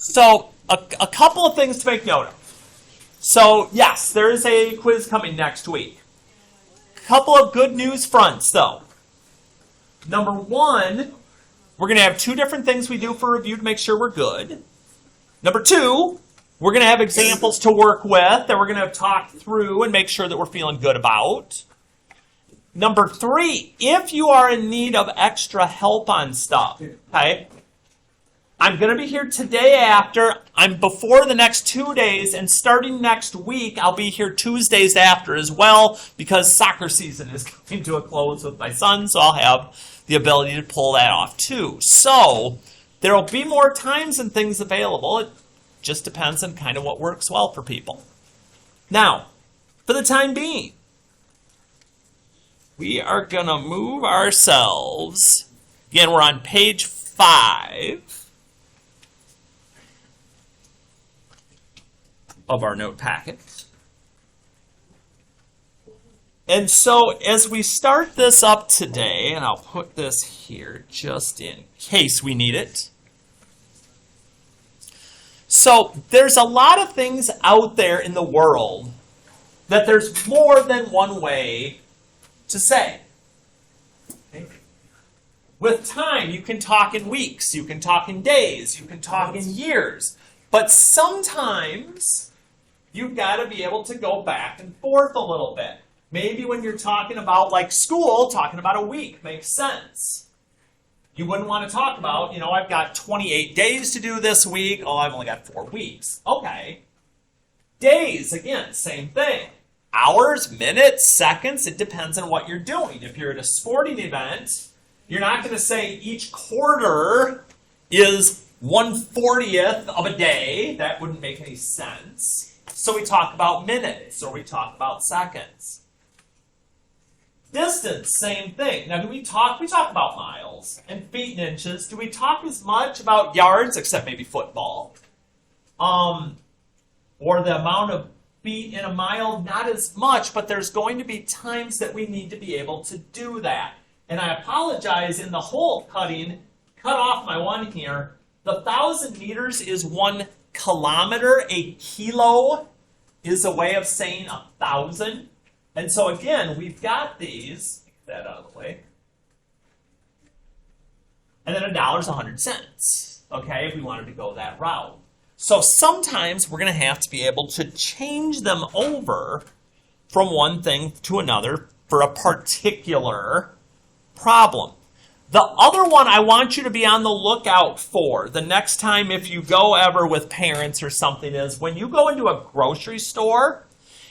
So a couple of things to make note of. So yes, there is a quiz coming next week. Couple of good news fronts though. Number one, we're going to have two different things we do for review to make sure we're good. Number two, we're going to have examples to work with that we're going to talk through and make sure that we're feeling good about. Number three, if you are in need of extra help on stuff, okay, I'm going to be here today after. I'm before the next 2 days, and starting next week, I'll be here Tuesdays after as well because soccer season is coming to a close with my son, so I'll have the ability to pull that off too. So there will be more times and things available. It just depends on kind of what works well for people. Now, for the time being, we are going to move ourselves. Again, we're on page 5 of our note packet. And so as we start this up today, and I'll put this here just in case we need it. So there's a lot of things out there in the world that there's more than one way to say. Okay? With time, you can talk in weeks, you can talk in days, you can talk in years. But sometimes you've got to be able to go back and forth a little bit. Maybe when you're talking about like school, talking about a week makes sense. You wouldn't want to talk about, I've got 28 days to do this week. Oh, I've only got 4 weeks. Okay. Days, again, same thing. Hours, minutes, seconds, it depends on what you're doing. If you're at a sporting event, you're not going to say each quarter is 1/40th of a day. That wouldn't make any sense. So we talk about minutes or we talk about seconds. Distance, same thing. Now, we talk about miles and feet and inches. Do we talk as much about yards, except maybe football? Or the amount of feet in a mile? Not as much, but there's going to be times that we need to be able to do that. And I apologize, in the hole cutting, cut off my one here. The 1,000 meters is 1 kilometer. A kilo is a way of saying 1,000. And so again, we've got these, get that out of the way. And then $1 is 100 cents, okay, if we wanted to go that route. So sometimes we're going to have to be able to change them over from one thing to another for a particular problem. The other one I want you to be on the lookout for the next time if you go ever with parents or something is when you go into a grocery store,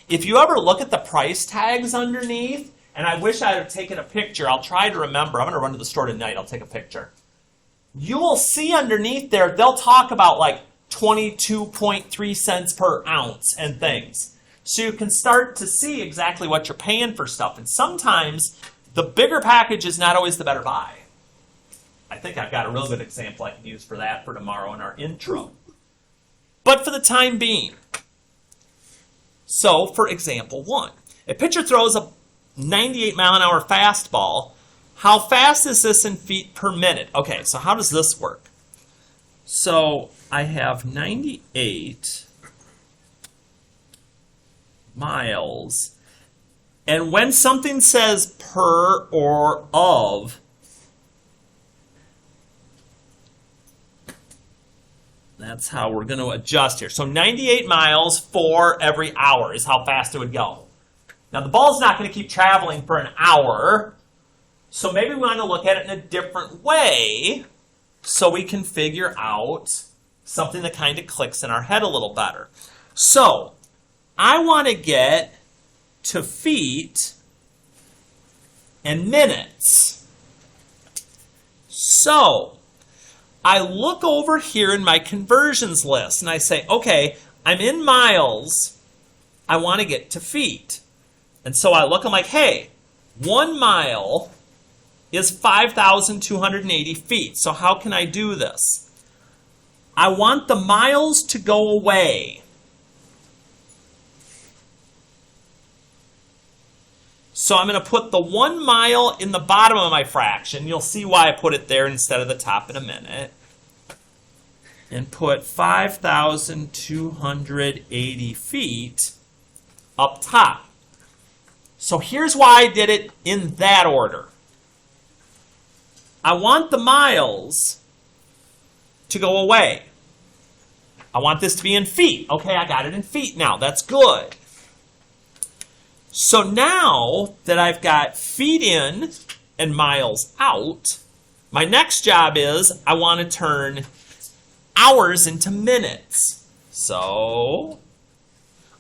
if you ever look at the price tags underneath, and I wish I had taken a picture, I'll try to remember. I'm going to run to the store tonight. I'll take a picture. You will see underneath there, they'll talk about like 22.3 cents per ounce and things. So you can start to see exactly what you're paying for stuff. And sometimes the bigger package is not always the better buy. I think I've got a real good example I can use for that for tomorrow in our intro. But for the time being, so for example 1, a pitcher throws a 98-mile-an-hour fastball. How fast is this in feet per minute? Okay, so how does this work? So I have 98 miles. And when something says per or of, that's how we're going to adjust here. So 98 miles for every hour is how fast it would go. Now the ball's not going to keep traveling for an hour, so maybe we want to look at it in a different way so we can figure out something that kind of clicks in our head a little better. So I want to get to feet and minutes. So I look over here in my conversions list and I say, okay, I'm in miles. I want to get to feet. And so I look, I'm like, hey, 1 mile is 5,280 feet. So how can I do this? I want the miles to go away. So I'm going to put the 1 mile in the bottom of my fraction. You'll see why I put it there instead of the top in a minute. and put 5,280 feet up top. So here's why I did it in that order. I want the miles to go away. I want this to be in feet. Okay, I got it in feet now. That's good. So now that I've got feet in and miles out, my next job is I want to turn hours into minutes. So,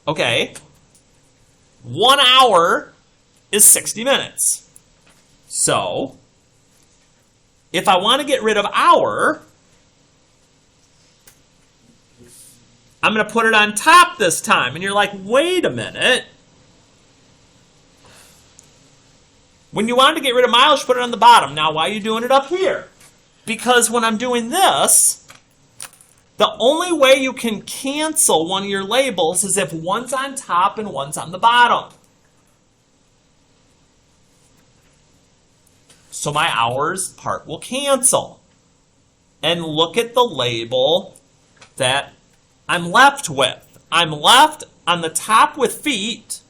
okay, 1 hour is 60 minutes. So, if I want to get rid of hour, I'm going to put it on top this time. And you're like, wait a minute. When you wanted to get rid of miles, you put it on the bottom. Now, why are you doing it up here? Because when I'm doing this, the only way you can cancel one of your labels is if one's on top and one's on the bottom. So my hours part will cancel. And look at the label that I'm left with. I'm left on the top with feet.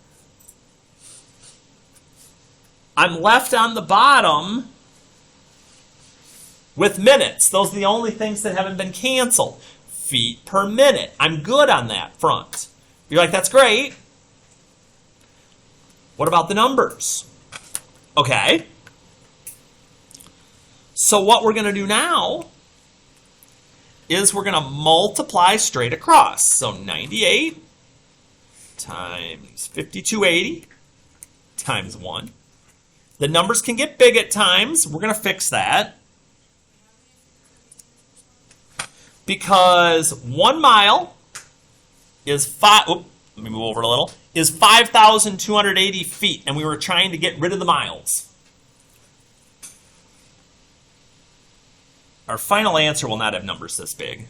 I'm left on the bottom with minutes. Those are the only things that haven't been canceled. Feet per minute. I'm good on that front. You're like, that's great. What about the numbers? Okay. So what we're going to do now is we're going to multiply straight across. So 98 times 5280 times 1. The numbers can get big at times. We're going to fix that. Because 1 mile is let me move over a little, is 5,280 feet, and we were trying to get rid of the miles. Our final answer will not have numbers this big.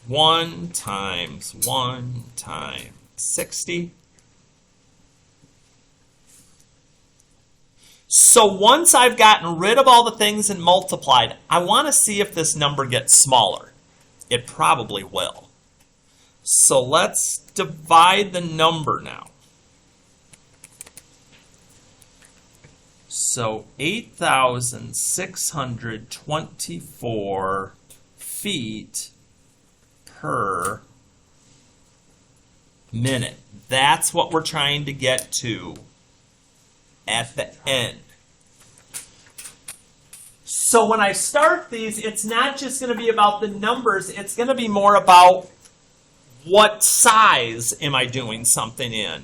1 times 1 times 60. So once I've gotten rid of all the things and multiplied, I want to see if this number gets smaller. It probably will. So let's divide the number now. So 8,624 feet per minute. That's what we're trying to get to at the end. So when I start these, it's not just going to be about the numbers. It's going to be more about what size am I doing something in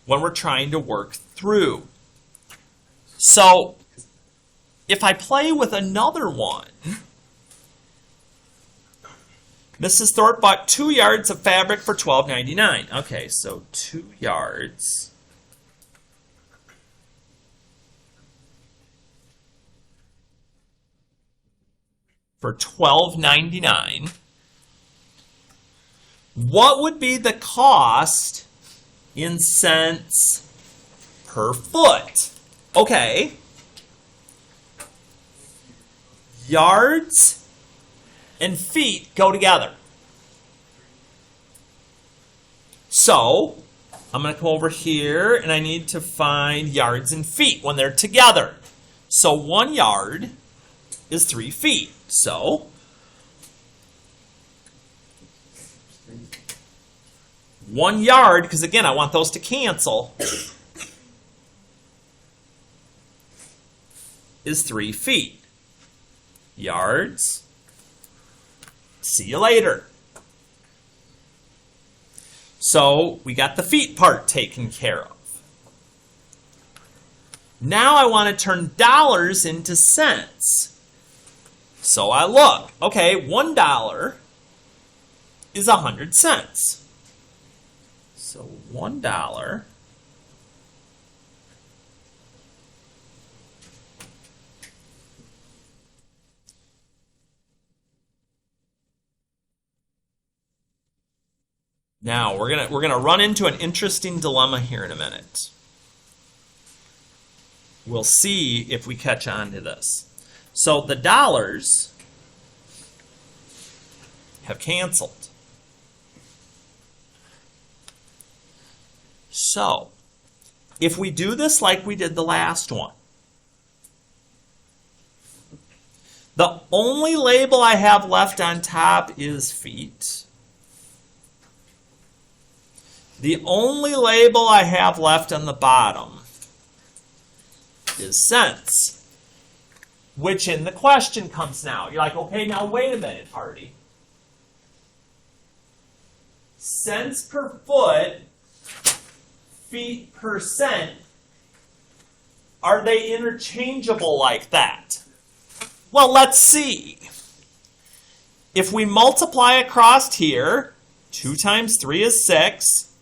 when we're trying to work through. So if I play with another one, Mrs. Thorpe bought 2 yards of fabric for $12.99. Okay, so 2 yards for $12.99. What would be the cost in cents per foot? Okay. Yards and feet go together. So, I'm going to come over here and I need to find yards and feet when they're together. So 1 yard is 3 feet. So, 1 yard, because again, I want those to cancel, is 3 feet. Yards. See you later. So, we got the feet part taken care of. Now I want to turn dollars into cents. So I look, okay, $1 is 100 cents. So $1 Now we're gonna run into an interesting dilemma here in a minute. We'll see if we catch on to this. So the dollars have canceled. So, if we do this like we did the last one, the only label I have left on top is feet. The only label I have left on the bottom is cents, which in the question comes now. You're like, okay, now wait a minute, Hardy. Cents per foot, feet per cent, are they interchangeable like that? Well, let's see. If we multiply across here, 2 times 3 is 6,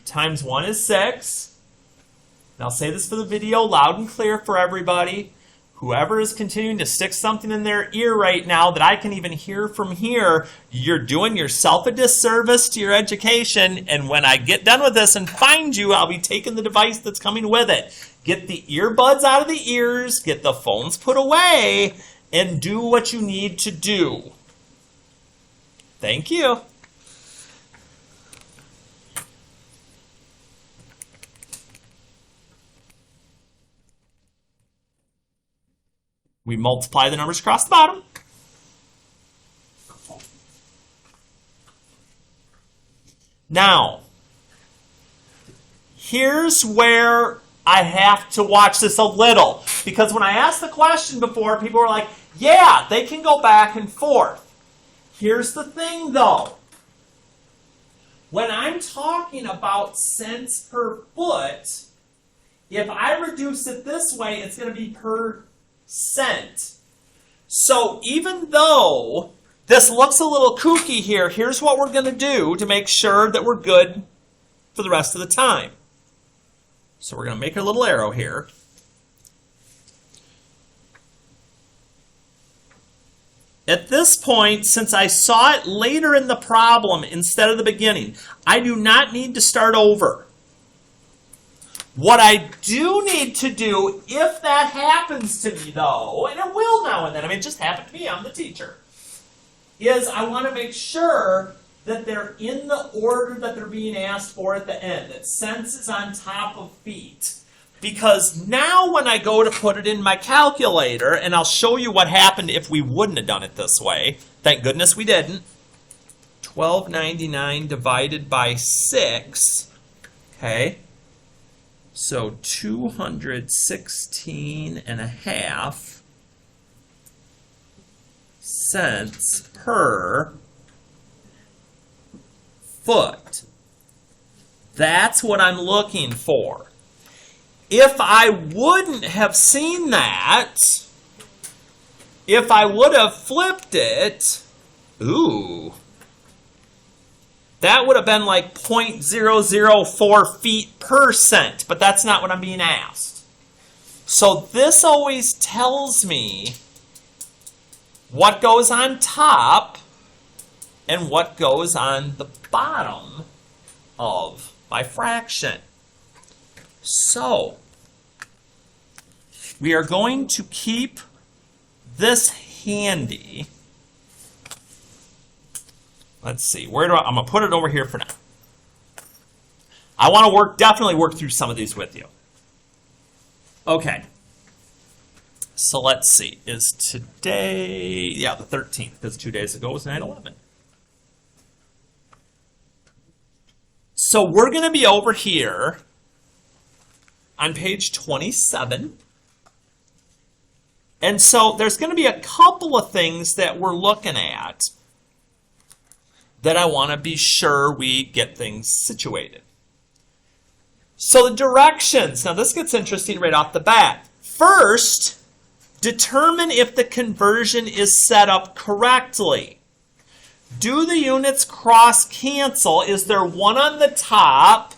times 1 is 6. And I'll say this for the video loud and clear for everybody. Whoever is continuing to stick something in their ear right now that I can even hear from here, you're doing yourself a disservice to your education. And when I get done with this and find you, I'll be taking the device that's coming with it. Get the earbuds out of the ears, get the phones put away, and do what you need to do. Thank you. We multiply the numbers across the bottom. Now, here's where I have to watch this a little. Because when I asked the question before, people were like, yeah, they can go back and forth. Here's the thing, though. When I'm talking about cents per foot, if I reduce it this way, it's going to be per cent. So even though this looks a little kooky here, here's what we're going to do to make sure that we're good for the rest of the time. So we're going to make a little arrow here. At this point, since I saw it later in the problem instead of the beginning, I do not need to start over. What I do need to do, if that happens to me though, and it will now and then, I mean, it just happened to me, I'm the teacher, is I want to make sure that they're in the order that they're being asked for at the end, that cents is on top of feet. Because now when I go to put it in my calculator, and I'll show you what happened if we wouldn't have done it this way, thank goodness we didn't, $12.99 divided by 6, okay? So 216.5 cents per foot. That's what I'm looking for. If I wouldn't have seen that, if I would have flipped it, ooh, that would have been like 0.004 feet per cent, but that's not what I'm being asked. So this always tells me what goes on top and what goes on the bottom of my fraction. So we are going to keep this handy. Let's see, I'm going to put it over here for now. I want to definitely work through some of these with you. Okay. So let's see, is today, yeah, the 13th, because 2 days ago was 9/11. So we're going to be over here on page 27. And so there's going to be a couple of things that we're looking at that I want to be sure we get things situated. So the directions. Now this gets interesting right off the bat. First, determine if the conversion is set up correctly. Do the units cross cancel? Is there one on the top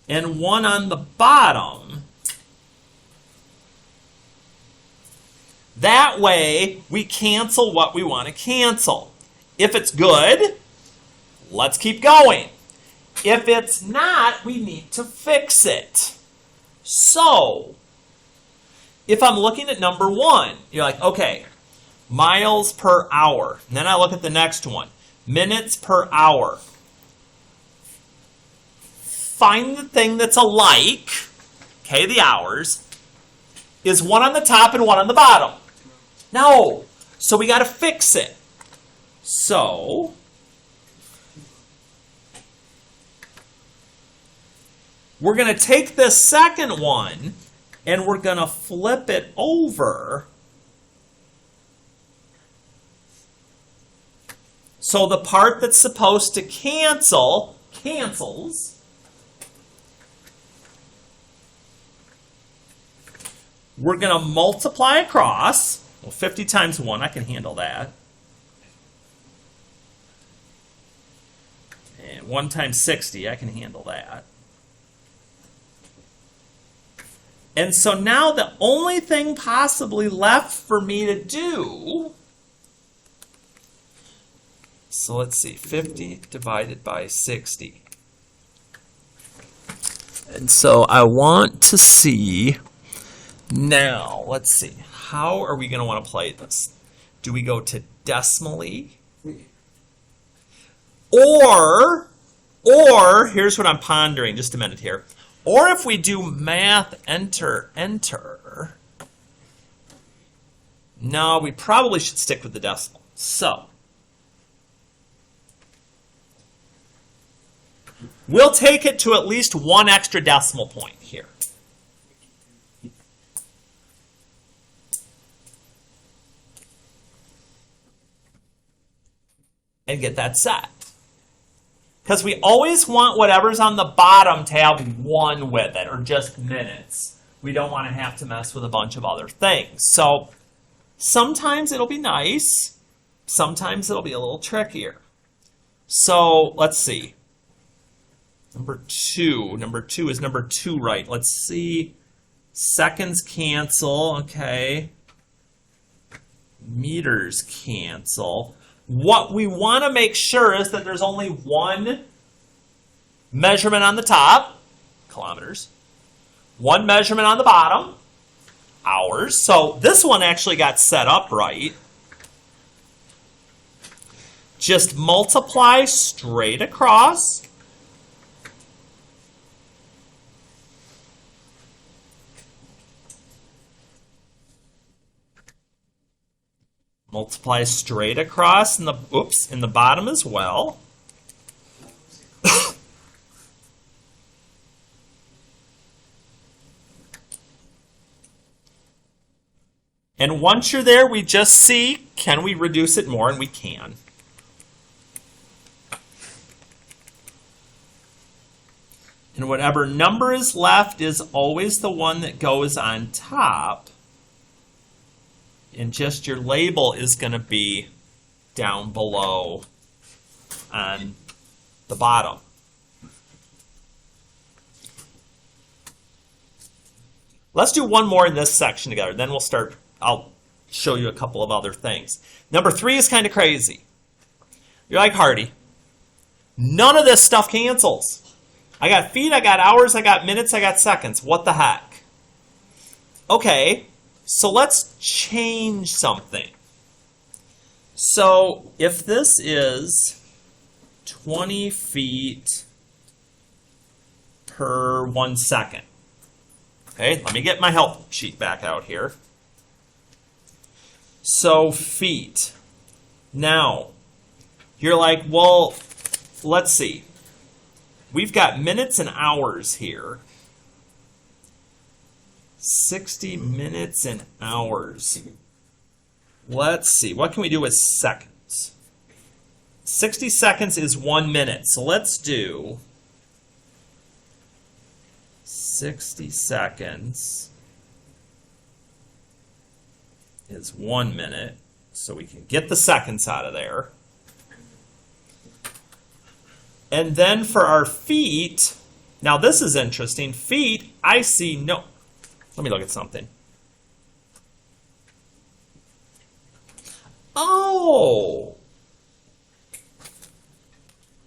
and one on the bottom? That way, we cancel what we want to cancel. If it's good, let's keep going. If it's not, we need to fix it. So, if I'm looking at number 1, you're like, okay, miles per hour. And then I look at the next one, minutes per hour. Find the thing that's alike, okay, the hours. Is one on the top and one on the bottom? No. So we got to fix it. So we're going to take this second one and we're going to flip it over. So the part that's supposed to cancel, cancels. We're going to multiply across. Well, 50 times 1, I can handle that. And 1 times 60, I can handle that. And so now the only thing possibly left for me to do, so let's see, 50 divided by 60. And so I want to see, now, let's see, how are we going to want to play this? Do we go to decimally? Or, here's what I'm pondering, just a minute here. Or if we do math, enter. No, we probably should stick with the decimal. So, we'll take it to at least 1 extra decimal point here. And get that set. Because we always want whatever's on the bottom to have 1 with it, or just minutes. We don't want to have to mess with a bunch of other things. So sometimes it'll be nice. Sometimes it'll be a little trickier. So let's see. Number 2. Number 2 is number 2 right. Let's see. Seconds cancel. Okay. Meters cancel. What we want to make sure is that there's only 1 measurement on the top, kilometers, 1 measurement on the bottom, hours. So this one actually got set up right. Just multiply straight across. Multiply straight across in the bottom as well. And once you're there, we just see, can we reduce it more? And we can. And whatever number is left is always the one that goes on top. And just your label is going to be down below on the bottom. Let's do one more in this section together. Then we'll start. I'll show you a couple of other things. Number 3 is kind of crazy. You're like, Hardy, none of this stuff cancels. I got feet, I got hours, I got minutes, I got seconds. What the heck? Okay. So let's change something. So if this is 20 feet per 1 second. Okay, let me get my help sheet back out here. So feet. Now, you're like, well, let's see. We've got minutes and hours here. 60 minutes and hours. Let's see. What can we do with seconds? 60 seconds is 1 minute. So let's do 60 seconds is 1 minute. So we can get the seconds out of there. And then for our feet, now this is interesting. Feet, I see no. Let me look at something. Oh!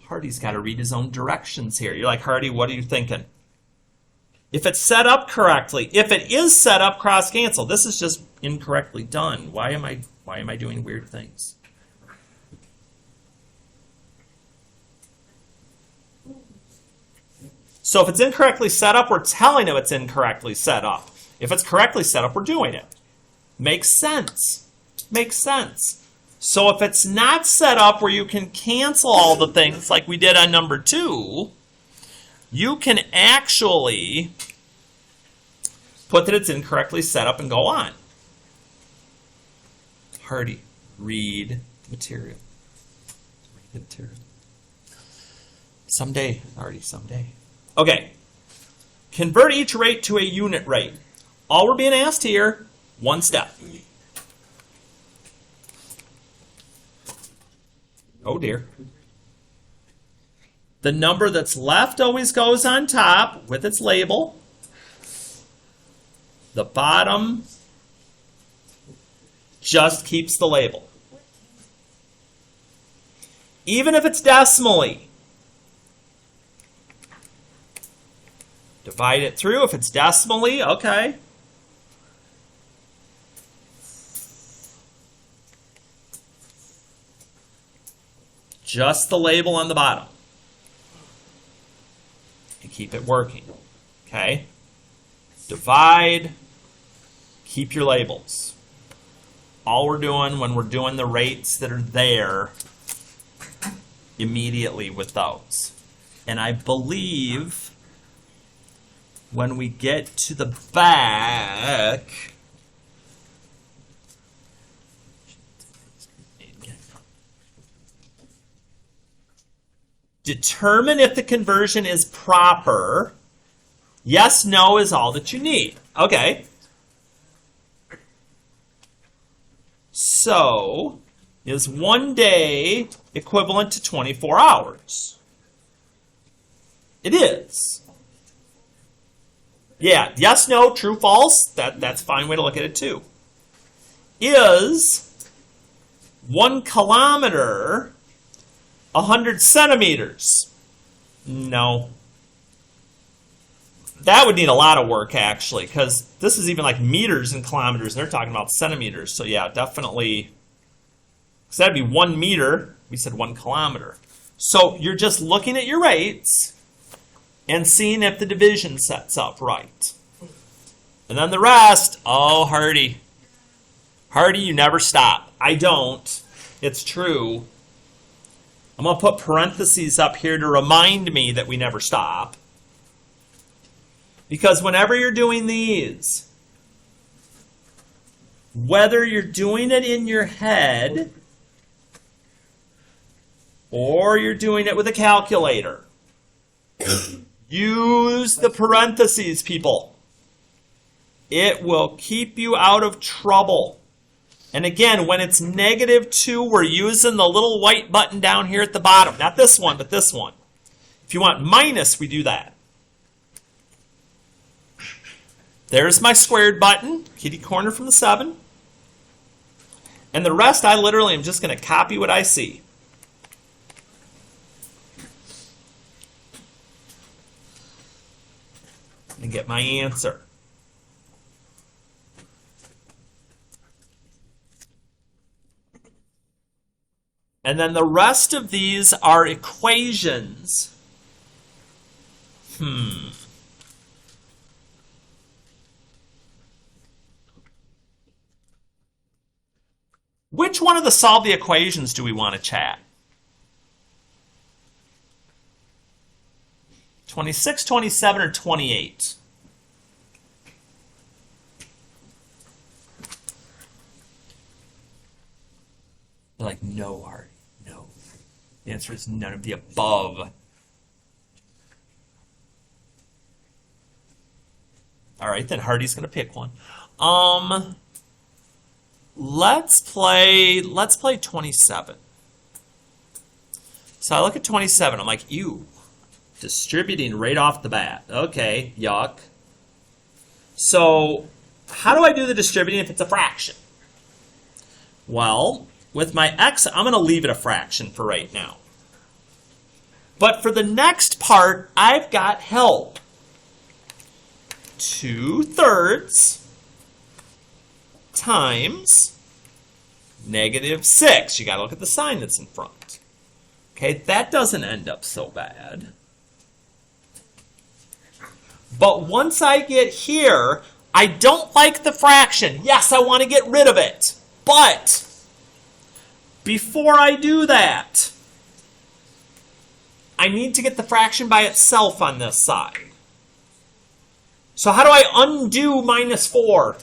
Hardy's got to read his own directions here. You're like, Hardy, what are you thinking? If it's set up correctly, if it is set up cross cancel, this is just incorrectly done. Why am I doing weird things? So if it's incorrectly set up, we're telling them it's incorrectly set up. If it's correctly set up, we're doing it. Makes sense. Makes sense. So if it's not set up where you can cancel all the things like we did on number 2, you can actually put that it's incorrectly set up and go on. Hardy, read the material. Read the material. Someday, Hardy, someday. Okay. Convert each rate to a unit rate. All we're being asked here, one step. Oh dear. The number that's left always goes on top with its label. The bottom just keeps the label. Even if it's decimally. Divide it through. If it's decimally, okay. Just the label on the bottom. And keep it working. Okay? Divide. Keep your labels. All we're doing when we're doing the rates that are there immediately with those. And I believe when we get to the back, determine if the conversion is proper. Yes, no is all that you need. Okay. So, is 1 day equivalent to 24 hours? It is. Yeah, yes, no, true, false. That's a fine way to look at it too. Is 1 kilometer 100 centimeters? No. That would need a lot of work, actually, because this is even like meters and kilometers, and they're talking about centimeters. So yeah, definitely, because that'd be 1 meter. We said 1 kilometer. So you're just looking at your rates and seeing if the division sets up right. And then the rest, oh, Hardy. Hardy, you never stop. I don't. It's true. I'm going to put parentheses up here to remind me that we never stop. Because whenever you're doing these, whether you're doing it in your head or you're doing it with a calculator, use the parentheses, people. It will keep you out of trouble. And again, when it's -2, we're using the little white button down here at the bottom. Not this one, but this one. If you want minus, we do that. There's my squared button, kitty corner from the 7. And the rest, I literally am just going to copy what I see. And get my answer. And then the rest of these are equations. Which one of the solve the equations do we want to chat? 26, 27, or 28? They're like, no, Art, no. The answer is none of the above. All right, then Hardy's going to pick one. Let's play 27. So I look at 27. I'm like, ew. Distributing right off the bat. Okay, yuck. So how do I do the distributing if it's a fraction? Well, with my x, I'm going to leave it a fraction for right now. But for the next part, I've got help. 2/3 times -6. You got to look at the sign that's in front. Okay, that doesn't end up so bad. But once I get here, I don't like the fraction. Yes, I want to get rid of it. But before I do that, I need to get the fraction by itself on this side. So how do I undo -4?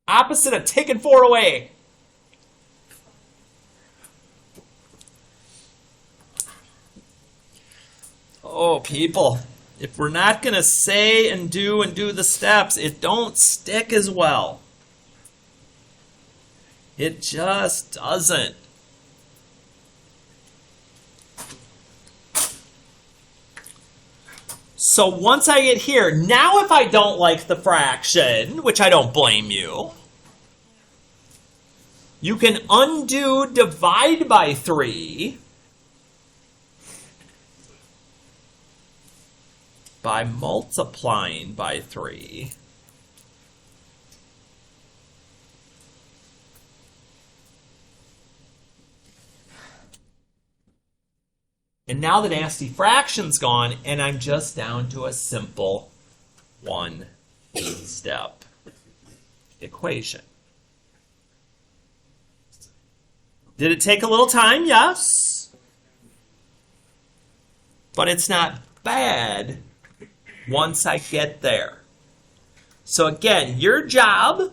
Opposite of taking 4 away. Oh, people, if we're not going to say and do the steps, it don't stick as well. It just doesn't. So once I get here, now if I don't like the fraction, which I don't blame you, you can undo divide by 3 by multiplying by 3. And now the nasty fraction's gone, and I'm just down to a simple one-step equation. Did it take a little time? Yes. But it's not bad once I get there. So again, your job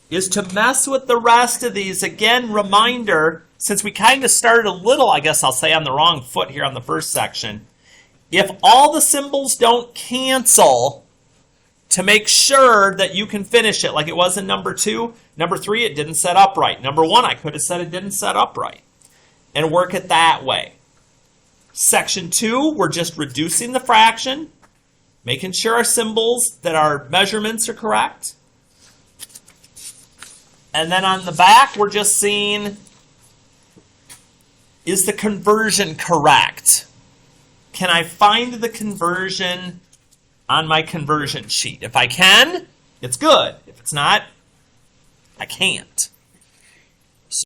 is to mess with the rest of these. Again, reminder, since we kind of started a little, I guess I'll say, on the wrong foot here on the first section, if all the symbols don't cancel, to make sure that you can finish it like it was in number 2, number 3, it didn't set up right. Number 1, I could have said it didn't set up right. And work it that way. Section 2, we're just reducing the fraction, making sure our symbols, that our measurements are correct. And then on the back, we're just seeing, is the conversion correct? Can I find the conversion on my conversion sheet? If I can, it's good. If it's not, I can't.